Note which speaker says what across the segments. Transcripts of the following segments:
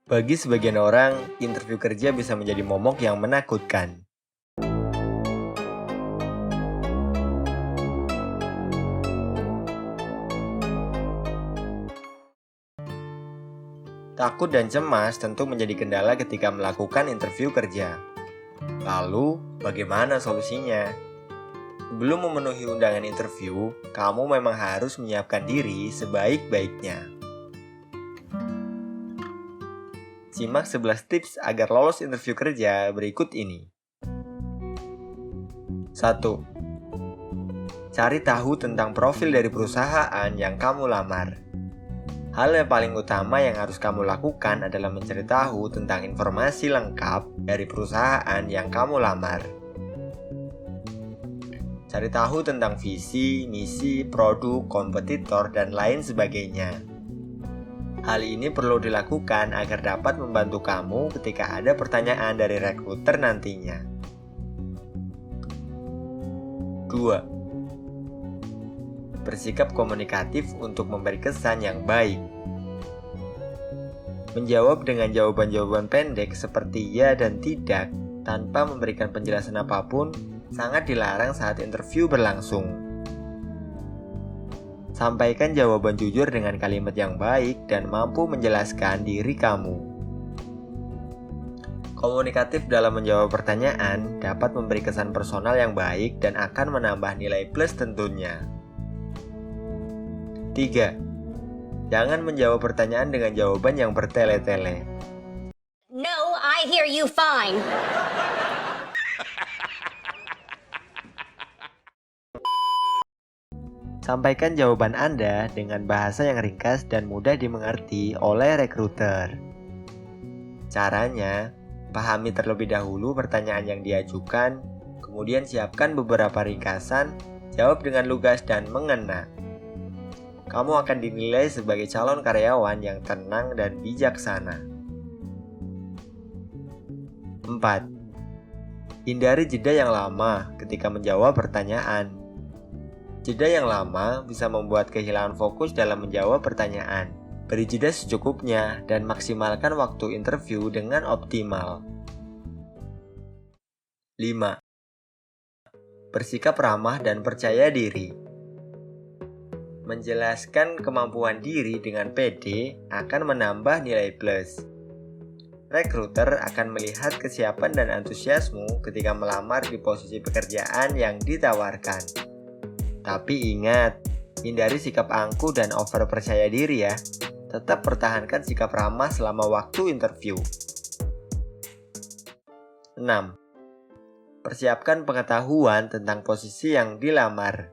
Speaker 1: Bagi sebagian orang, interview kerja bisa menjadi momok yang menakutkan. Takut dan cemas tentu menjadi kendala ketika melakukan interview kerja. Lalu, bagaimana solusinya? Sebelum memenuhi undangan interview, kamu memang harus menyiapkan diri sebaik-baiknya. Simak 11 tips agar lolos interview kerja berikut ini. 1. Cari tahu tentang profil dari perusahaan yang kamu lamar. Hal yang paling utama yang harus kamu lakukan adalah mencari tahu tentang informasi lengkap dari perusahaan yang kamu lamar. Cari tahu tentang visi, misi, produk, kompetitor, dan lain sebagainya. Hal ini perlu dilakukan agar dapat membantu kamu ketika ada pertanyaan dari rekruter nantinya. 2. Bersikap komunikatif untuk memberi kesan yang baik. Menjawab dengan jawaban-jawaban pendek seperti ya dan tidak tanpa memberikan penjelasan apapun sangat dilarang saat interview berlangsung. Sampaikan jawaban jujur dengan kalimat yang baik dan mampu menjelaskan diri kamu. Komunikatif dalam menjawab pertanyaan dapat memberi kesan personal yang baik dan akan menambah nilai plus tentunya. 3. Jangan menjawab pertanyaan dengan jawaban yang bertele-tele.
Speaker 2: No, I hear you fine.
Speaker 1: Sampaikan jawaban Anda dengan bahasa yang ringkas dan mudah dimengerti oleh rekruter. Caranya, pahami terlebih dahulu pertanyaan yang diajukan, kemudian siapkan beberapa ringkasan, jawab dengan lugas dan mengena. Kamu akan dinilai sebagai calon karyawan yang tenang dan bijaksana. 4. Hindari jeda yang lama ketika menjawab pertanyaan. Jeda yang lama bisa membuat kehilangan fokus dalam menjawab pertanyaan. Beri jeda secukupnya dan maksimalkan waktu interview dengan optimal. 5. Bersikap ramah dan percaya diri. Menjelaskan kemampuan diri dengan pede akan menambah nilai plus. Rekruter akan melihat kesiapan dan antusiasmu ketika melamar di posisi pekerjaan yang ditawarkan. Tapi ingat, hindari sikap angkuh dan over percaya diri ya. Tetap pertahankan sikap ramah selama waktu interview. 6. Persiapkan pengetahuan tentang posisi yang dilamar.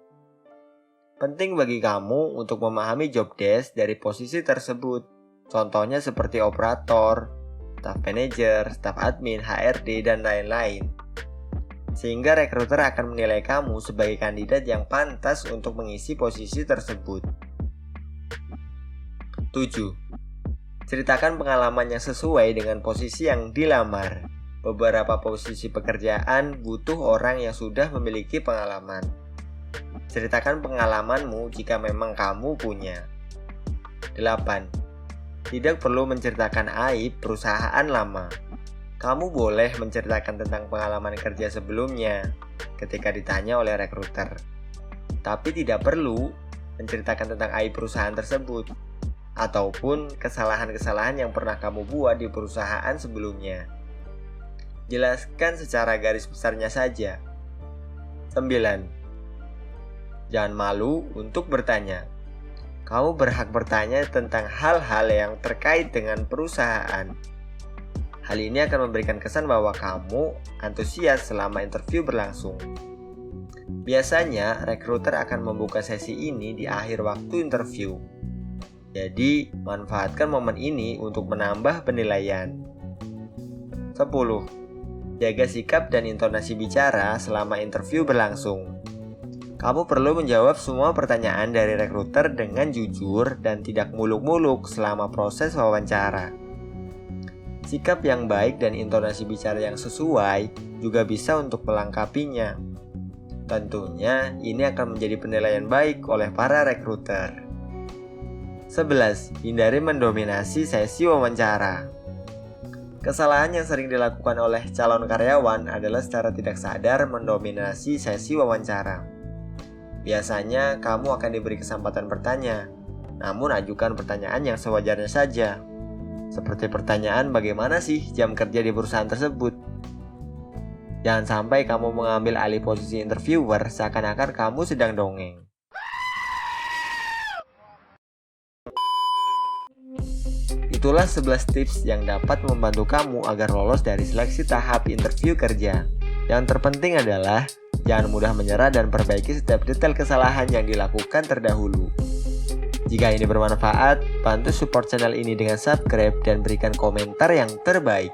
Speaker 1: Penting bagi kamu untuk memahami job desk dari posisi tersebut. Contohnya seperti operator, staff manager, staff admin, HRD, dan lain-lain. Sehingga rekruter akan menilai kamu sebagai kandidat yang pantas untuk mengisi posisi tersebut. 7. Ceritakan pengalaman yang sesuai dengan posisi yang dilamar. Beberapa posisi pekerjaan butuh orang yang sudah memiliki pengalaman. Ceritakan pengalamanmu jika memang kamu punya. 8. Tidak perlu menceritakan aib perusahaan lama. Kamu boleh menceritakan tentang pengalaman kerja sebelumnya ketika ditanya oleh rekruter. Tapi tidak perlu menceritakan tentang aib perusahaan tersebut ataupun kesalahan-kesalahan yang pernah kamu buat di perusahaan sebelumnya. Jelaskan secara garis besarnya saja. 9. Jangan malu untuk bertanya. Kamu berhak bertanya tentang hal-hal yang terkait dengan perusahaan. Hal ini akan memberikan kesan bahwa kamu antusias selama interview berlangsung. Biasanya, rekruter akan membuka sesi ini di akhir waktu interview. Jadi, manfaatkan momen ini untuk menambah penilaian. 10. Jaga sikap dan intonasi bicara selama interview berlangsung. Kamu perlu menjawab semua pertanyaan dari rekruter dengan jujur dan tidak muluk-muluk selama proses wawancara. Sikap yang baik dan intonasi bicara yang sesuai juga bisa untuk melengkapinya. Tentunya ini akan menjadi penilaian baik oleh para rekruter. 11. Hindari mendominasi sesi wawancara. Kesalahan yang sering dilakukan oleh calon karyawan adalah secara tidak sadar mendominasi sesi wawancara. Biasanya kamu akan diberi kesempatan bertanya, namun ajukan pertanyaan yang sewajarnya saja. Seperti pertanyaan bagaimana sih jam kerja di perusahaan tersebut. Jangan sampai kamu mengambil alih posisi interviewer seakan-akan kamu sedang dongeng. Itulah 11 tips yang dapat membantu kamu agar lolos dari seleksi tahap interview kerja. Yang terpenting adalah jangan mudah menyerah dan perbaiki setiap detail kesalahan yang dilakukan terdahulu. Jika ini bermanfaat, bantu support channel ini dengan subscribe dan berikan komentar yang terbaik.